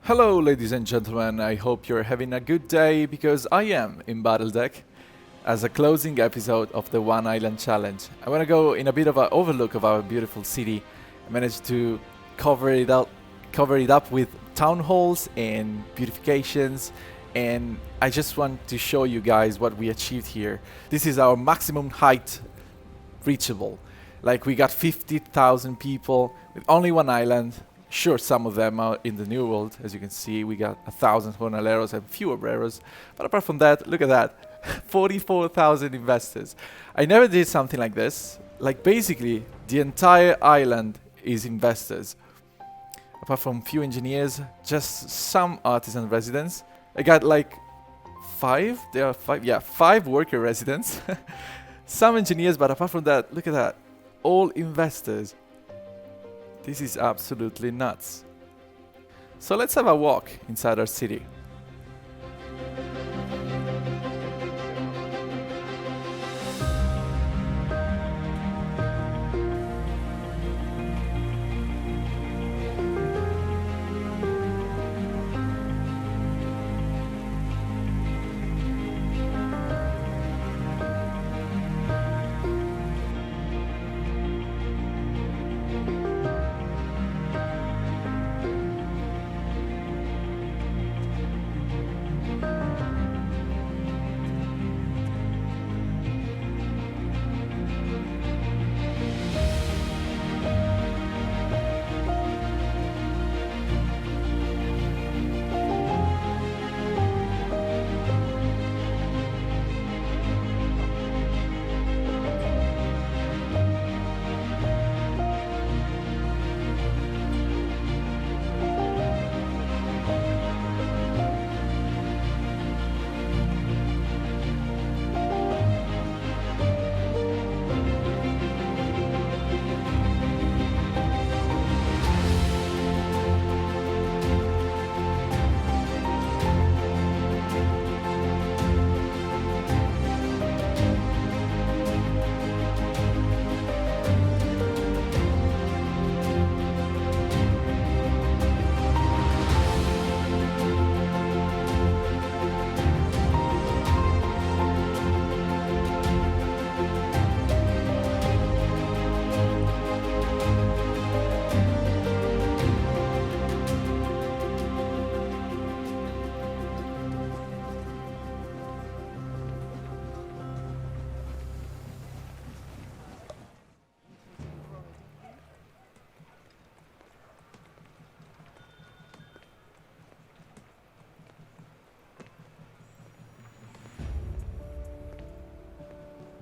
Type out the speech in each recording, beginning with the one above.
Hello, ladies and gentlemen. I hope you're having a good day because I am in Battledeck as a closing episode of the One Island Challenge. I want to go in a bit of an overlook of our beautiful city. I managed to cover it up with town halls and beautifications, and I just want to show you guys what we achieved here. This is our maximum height reachable. Like, we got 50,000 people with only one island. Sure, some of them are in the New World. As you can see, we got 1,000 jornaleros and few obreros. But apart from that, look at that. 44,000 investors. I never did something like this. Like, basically, the entire island is investors. Apart from few engineers, just some artisan residents. I got like five worker residents. Some engineers, but apart from that, look at that. All investors. This is absolutely nuts. So let's have a walk inside our city.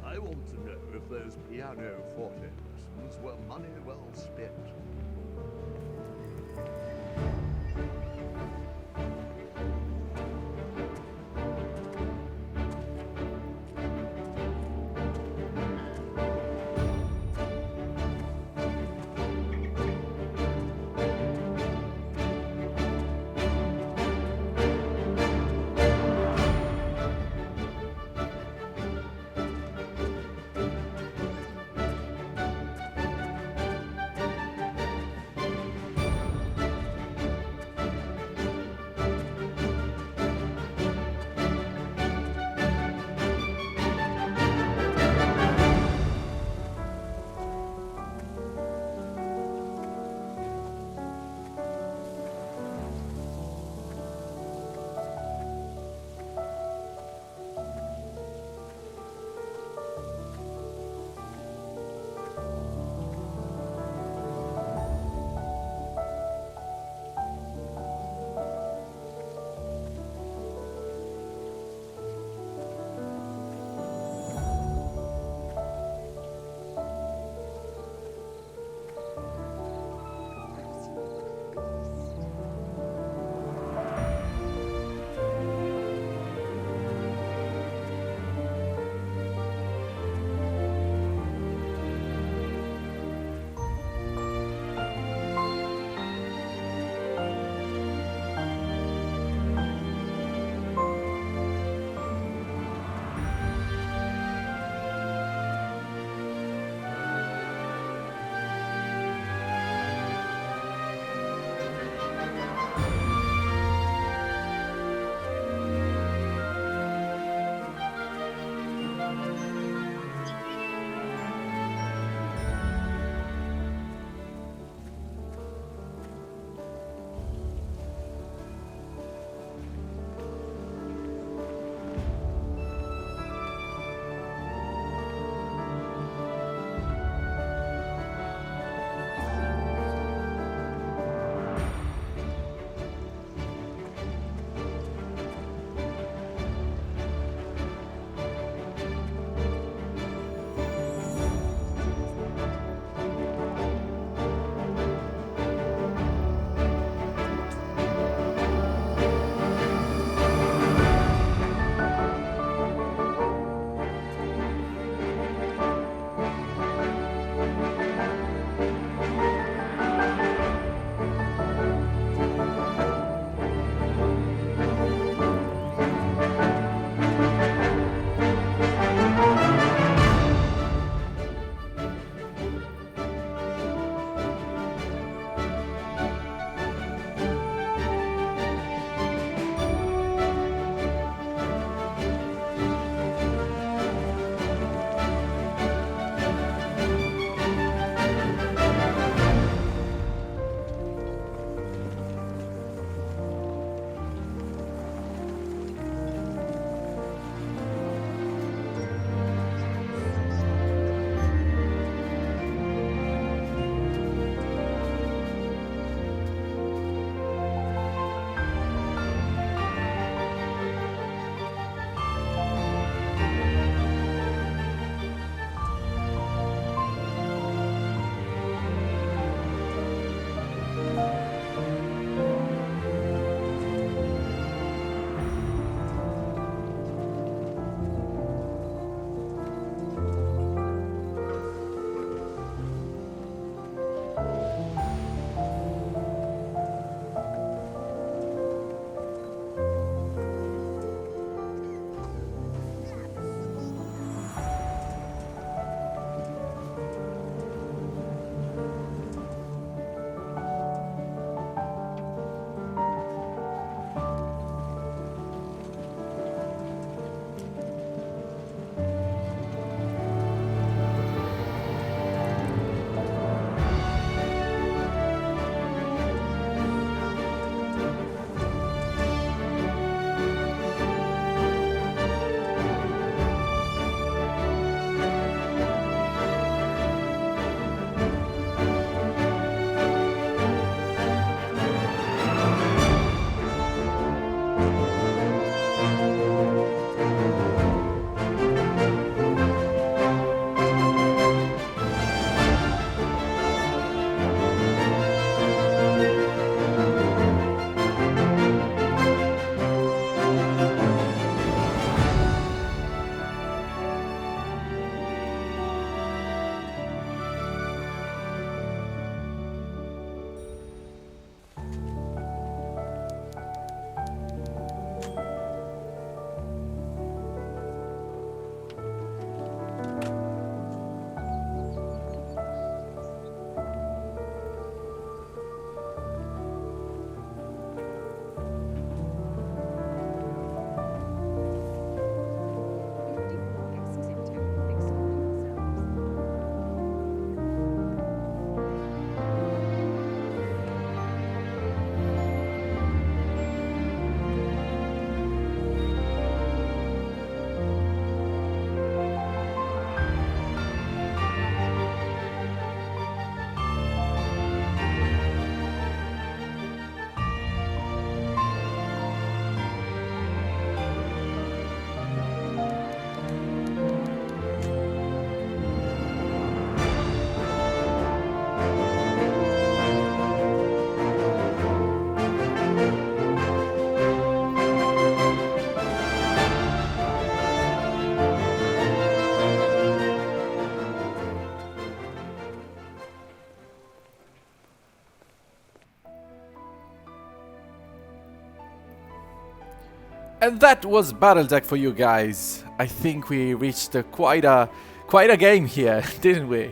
I want to know if those pianoforte lessons were money well spent. And that was Battledeck for you guys. I think we reached quite a game here, didn't we?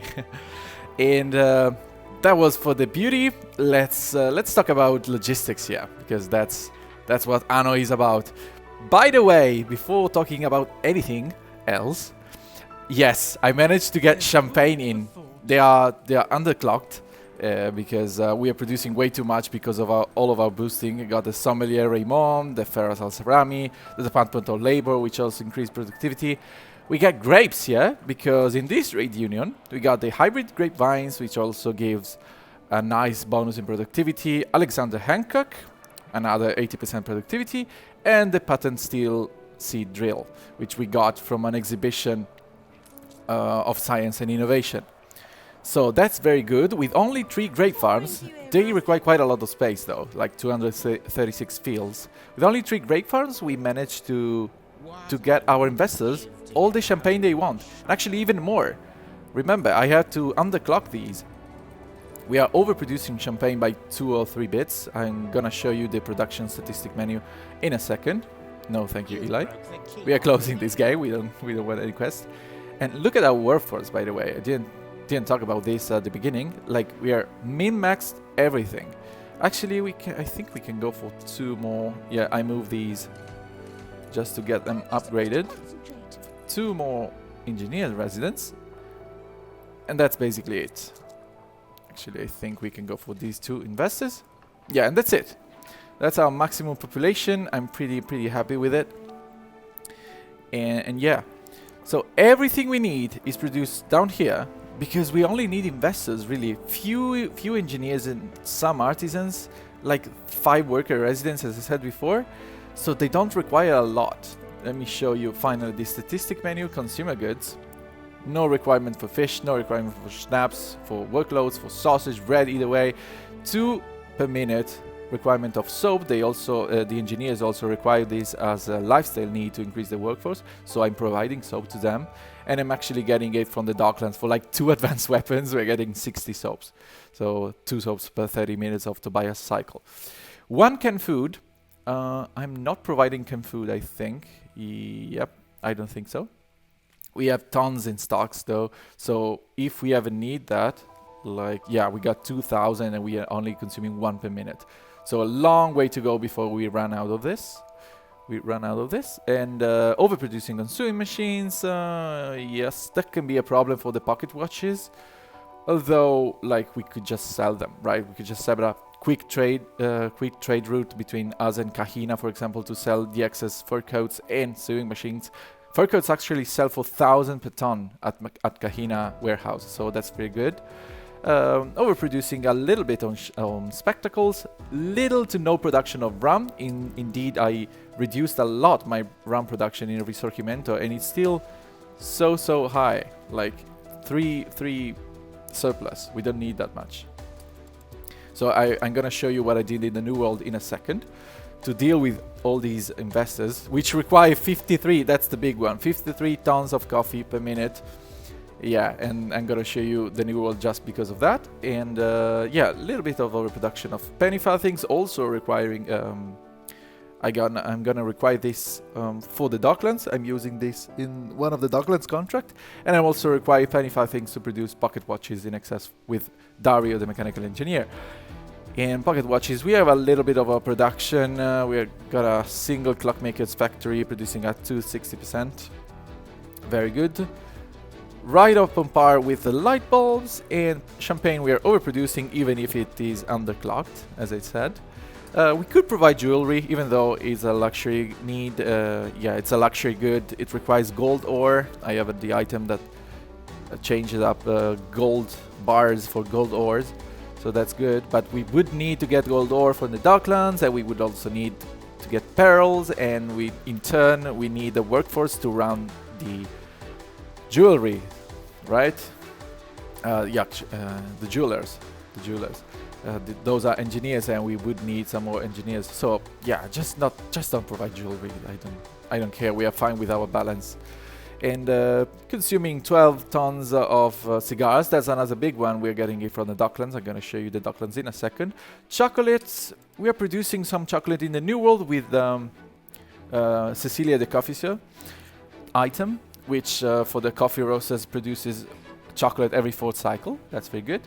And that was for the beauty. Let's talk about logistics here, because that's what Anno is about. By the way, before talking about anything else, yes, I managed to get champagne in. They are underclocked because we are producing way too much because of all of our boosting. We got the Sommelier Raymond, the Ferros Al Cerami, the Department of Labor, which also increased productivity. We got grapes here because in this trade union we got the hybrid grapevines, which also gives a nice bonus in productivity. Alexander Hancock, another 80% productivity, and the patent steel seed drill, which we got from an exhibition of science and innovation. So that's very good. With only 3 grape farms, they require quite a lot of space though, like 236 fields. With only 3 grape farms, we managed to get our investors all the champagne they want, and actually even more. Remember, I had to underclock these. We are overproducing champagne by 2 or 3 bits. I'm gonna show you the production statistic menu in a second. No, thank you, Eli. We are closing this game. We don't want any quest. And look at our workforce, by the way. I didn't talk about this at the beginning. Like, we are min-maxed everything. Actually, I think we can go for 2 more. Yeah, I move these just to get them upgraded. 2 more engineer residents, and that's basically it. Actually, I think we can go for these 2 investors. Yeah, and that's it. That's our maximum population. I'm pretty happy with it. And yeah, so everything we need is produced down here, because we only need investors, really. Few engineers and some artisans, like 5 worker residents, as I said before. So they don't require a lot. Let me show you finally the statistic menu, consumer goods. No requirement for fish, no requirement for schnapps, for workloads, for sausage, bread, either way. 2 per minute requirement of soap. They also, the engineers also require this as a lifestyle need to increase the workforce. So I'm providing soap to them. And I'm actually getting it from the Docklands for like 2 advanced weapons. We're getting 60 soaps. So 2 soaps per 30 minutes of Tobias cycle. 1 canned food. I'm not providing canned food, I think. Yep, I don't think so. We have tons in stocks though, so if we ever need that, like, yeah, we got 2,000 and we are only consuming 1 per minute. So a long way to go before we run out of this. And overproducing on sewing machines, yes, that can be a problem for the pocket watches. Although, like, we could just sell them, right? We could just set up quick trade route between us and Kahina, for example, to sell the excess fur coats and sewing machines. Fur coats actually sell for 1,000 per ton at Kahina warehouse, so that's pretty good. Overproducing a little bit on spectacles, little to no production of rum. Indeed, I reduced a lot my rum production in Risorgimento, and it's still so high, like 3 surplus. We don't need that much. So I'm gonna show you what I did in the New World in a second to deal with all these investors, which require 53, that's the big one, 53 tons of coffee per minute. Yeah, and I'm gonna show you the New World just because of that. And yeah, a little bit of overproduction of penny farthings, also requiring, I'm gonna require this for the Docklands. I'm using this in one of the Docklands contract, and I also require penny farthings to produce pocket watches in excess with Dario, the mechanical engineer. In pocket watches, we have a little bit of a production. We got a single clockmaker's factory producing at 260%. Very good. Right up on par with the light bulbs, and champagne we are overproducing even if it is underclocked, as I said. We could provide jewelry, even though it's a luxury need. Yeah, it's a luxury good. It requires gold ore. I have the item that changes up gold bars for gold ores. So that's good, but we would need to get gold ore from the Docklands, and we would also need to get pearls, and in turn we need a workforce to run the jewelry, right? Yeah, the jewelers. Those are engineers, and we would need some more engineers. So yeah, just don't provide jewelry. I don't care. We are fine with our balance. And consuming 12 tons of cigars. That's another big one. We're getting it from the Docklands. I'm going to show you the Docklands in a second. Chocolates. We are producing some chocolate in the New World with Cecilia the Coffee item, which for the coffee roasters produces chocolate every 4th cycle. That's very good.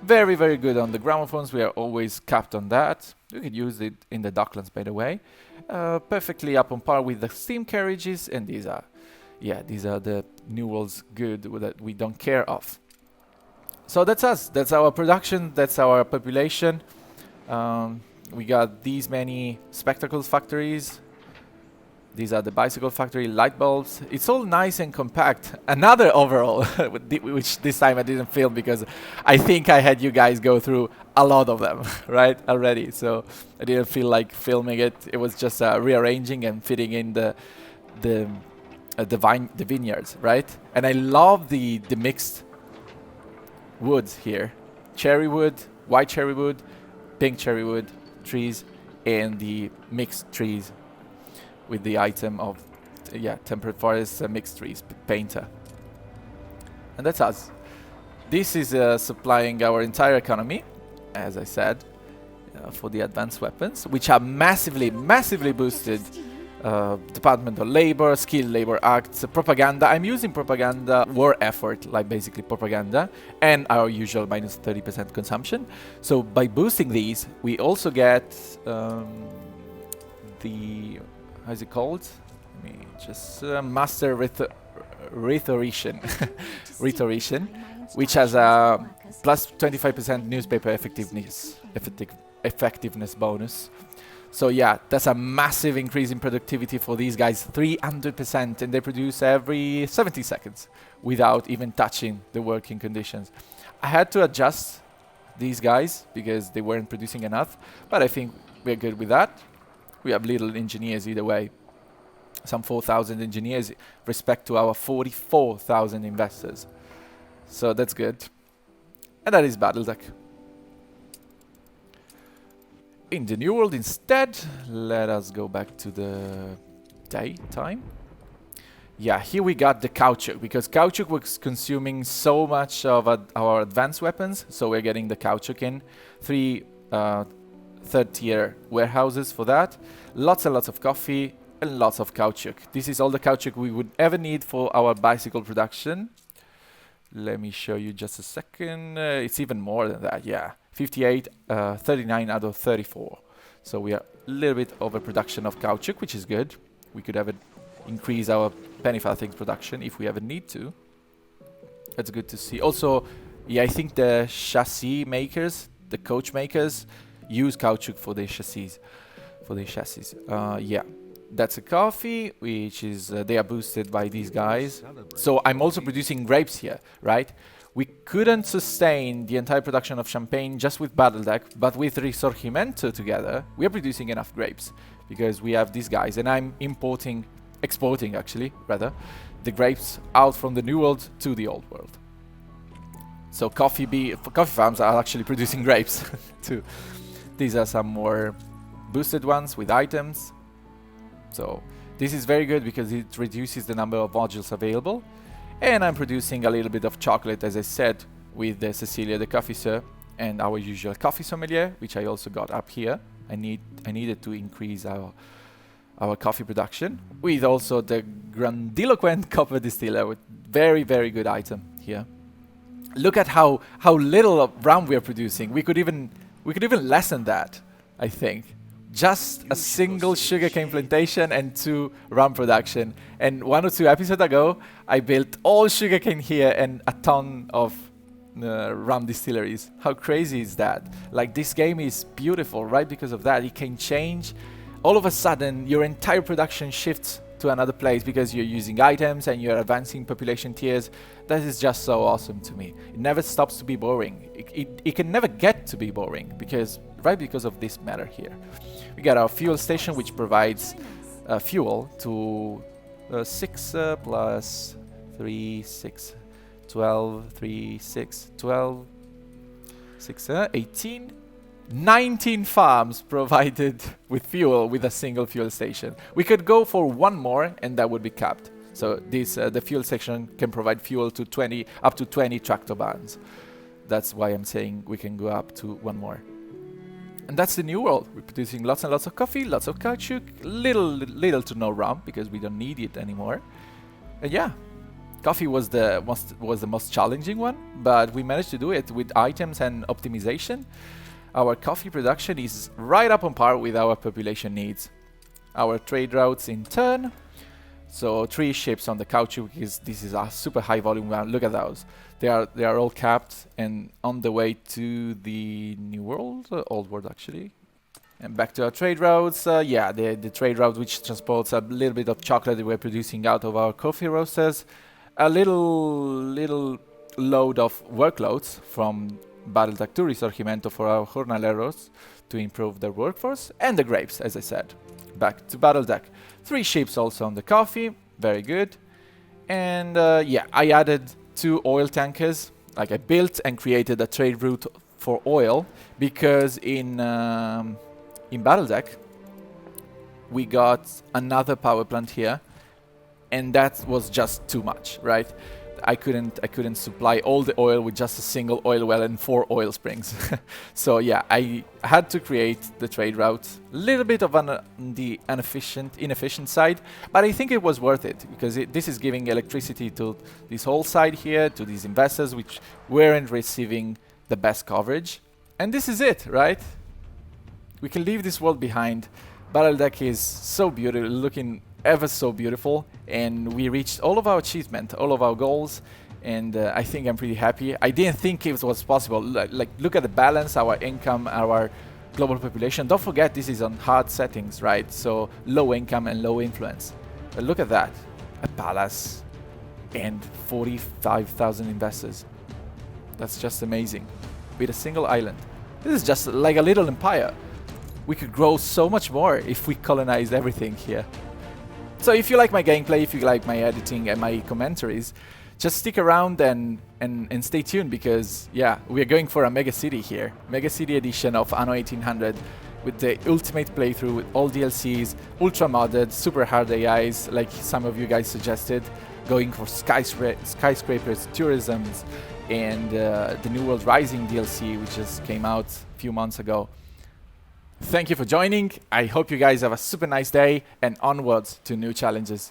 Very, very good on the gramophones. We are always capped on that. You could use it in the Docklands, by the way. Perfectly up on par with the steam carriages, and these are the New World's good that we don't care of. So that's us. That's our production. That's our population. We got these many spectacles factories. These are the bicycle factory, light bulbs. It's all nice and compact. Another overall, which this time I didn't film because I think I had you guys go through a lot of them, right, already. So I didn't feel like filming it. It was just rearranging and fitting in the vineyards, right? And I love the mixed woods here. Cherry wood, white cherry wood, pink cherry wood trees, and the mixed trees with the item of temperate forest mixed trees painter. And that's us. This is supplying our entire economy, as I said, for the advanced weapons, which are massively boosted. Department of Labor, Skilled Labor Acts, propaganda. I'm using propaganda, war effort, like basically propaganda, and our usual minus 30% consumption. So by boosting these, we also get the, how's it called? Let me just master rhetorician, rhetorician, which has a plus 25% newspaper effectiveness bonus. So yeah, that's a massive increase in productivity for these guys, 300%, and they produce every 70 seconds without even touching the working conditions. I had to adjust these guys because they weren't producing enough, but I think we're good with that. We have little engineers either way. Some 4,000 engineers respect to our 44,000 investors. So that's good. And that is Battledeck. In the New World instead, let us go back to the daytime. Yeah, here we got the caoutchouc, because caoutchouc was consuming so much of our advanced weapons, so we're getting the caoutchouc in. 3 third-tier warehouses for that. Lots and lots of coffee and lots of caoutchouc. This is all the caoutchouc we would ever need for our bicycle production. Let me show you just a second. It's even more than that, yeah. 58, 39 out of 34. So we are a little bit overproduction of caoutchouc, which is good. We could ever increase our penny farthing production if we ever need to. That's good to see. Also, yeah, I think the chassis makers, the coach makers, use caoutchouc for their chassis. Yeah, that's a coffee, which is they are boosted by these guys. So I'm also producing grapes here, right? We couldn't sustain the entire production of champagne just with Battledeck, but with Risorgimento together, we are producing enough grapes because we have these guys, and I'm exporting actually, rather, the grapes out from the New World to the Old World. So coffee farms are actually producing grapes too. These are some more boosted ones with items. So this is very good because it reduces the number of modules available. And I'm producing a little bit of chocolate, as I said, with the Cecilia the Coffee and our usual coffee sommelier, which I also got up here. I needed to increase our coffee production with also the grandiloquent copper distiller with very, very good item here. Look at how little of rum we are producing. We could even lessen that, I think. Just a single sugarcane plantation and 2 rum production. And 1 or 2 episodes ago, I built all sugarcane here and a ton of rum distilleries. How crazy is that? Like, this game is beautiful, right? Because of that, it can change. All of a sudden, your entire production shifts to another place because you're using items and you're advancing population tiers. That is just so awesome to me. It never stops to be boring. It can never get to be boring because of this matter here. We got our fuel station, which provides fuel to 6 plus 3, 6, 12, 3, 6, 12, 6, 18, 19 farms provided with fuel with a single fuel station. We could go for 1 more and that would be capped. So this the fuel section can provide fuel to up to 20 tractor vans. That's why I'm saying we can go up to 1 more. And that's the new world. We're producing lots and lots of coffee, lots of caoutchouc, little to no rum because we don't need it anymore. And yeah, coffee was the most challenging one, but we managed to do it with items and optimization. Our coffee production is right up on par with our population needs. Our trade routes in turn. So 3 ships on the caoutchouc because this is a super high volume one. Look at those. They are all capped and on the way to the new world, old world actually. And back to our trade routes. Yeah, the trade route which transports a little bit of chocolate that we're producing out of our coffee roasters. A little load of workloads from Battledeck to Risorgimento for our jornaleros to improve their workforce. And the grapes, as I said. Back to Battledeck. 3 ships also on the coffee. Very good. And yeah, I added 2 oil tankers. Like I built and created a trade route for oil because in Battledeck we got another power plant here, and that was just too much, right? I couldn't supply all the oil with just a single oil well and 4 oil springs. So yeah, I had to create the trade route. A little bit of the inefficient side, but I think it was worth it because this is giving electricity to this whole side here, to these investors which weren't receiving the best coverage. And this is it, right? We can leave this world behind. Battledeck is so beautiful, looking ever so beautiful, and we reached all of our achievement, all of our goals, and I think I'm pretty happy. I didn't think it was possible. Like look at the balance, our income, our global population. Don't forget this is on hard settings, right? So low income and low influence. But look at that, a palace and 45,000 investors. That's just amazing. With a single island. This is just like a little empire. We could grow so much more if we colonized everything here. So if you like my gameplay, if you like my editing and my commentaries, just stick around and stay tuned because, yeah, we're going for a Mega City here. Mega City edition of Anno 1800 with the ultimate playthrough with all DLCs, ultra modded, super hard AIs, like some of you guys suggested, going for skyscrapers, tourisms, and the New World Rising DLC, which just came out a few months ago. Thank you for joining. I hope you guys have a super nice day and onwards to new challenges.